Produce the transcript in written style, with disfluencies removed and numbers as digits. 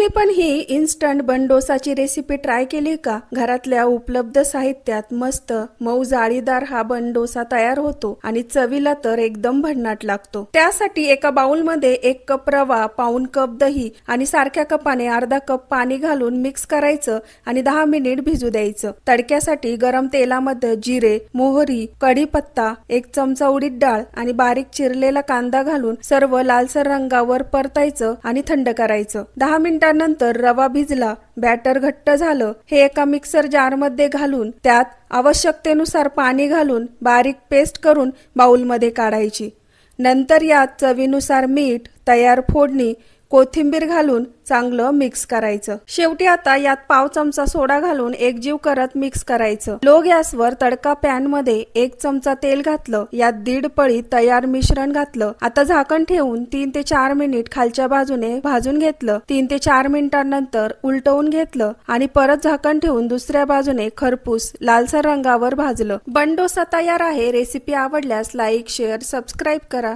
तुम्ही पण ही इन्स्टंट बन डोसाची recipe try केली का? घरातल्या उपलब्ध साहित्यात मस्त मऊ जाळीदार हा बन डोसा तयार होतो आणि चवीला तर एकदम भन्नाट लागतो। त्यासाठी एका बाउल मध्ये 1 कप रवा, पाऊण कप दही आणि सारख्या कपाने अर्धा कप पाणी घालून मिक्स करायचं आणि 10 मिनिट भिजू द्यायचं। तडक्यासाठी गरम तेलामध्ये जिरे, मोहरी, कढीपत्ता, 1 चमचा उडीद डाळ आणि बारीक चिरलेला कांदा घालून सर्व लालसर रंगावर परतायचं आणि थंड करायचं। 10 मिनिटांनंतर रवा भिजला, बॅटर घट्ट झालं, हे एका मिक्सर जार मध्ये घालून त्यात आवश्यकतेनुसार पाणी घालून बारीक पेस्ट करून बाउल मध्ये काढायची। नंतर यात चवीनुसार मीठ, तयार फोडणी, कोथिंबीर घालून चांगलं मिक्स करायचं। शेवटी आता यात पाव चमचा सोडा घालून एकजीव करत मिक्स करायचं। लो गॅसवर तडका पॅन मध्ये 1 चमचा तेल घातलं, यात 1.5 पळी तयार मिश्रण घातलं। आता झाकण ठेवून 3 ते 4 मिनिट खालच्या बाजूने भाजून घेतलं। 3 ते 4 मिनिटांनंतर उलटवून घेतलं आणि परत झाकण ठेवून दुसऱ्या बाजूने खरपूस लालसर रंगावर भाजलं। बन डोसा तयार आहे। रेसिपी आवडल्यास लाईक, शेअर, सबस्क्राईब करा।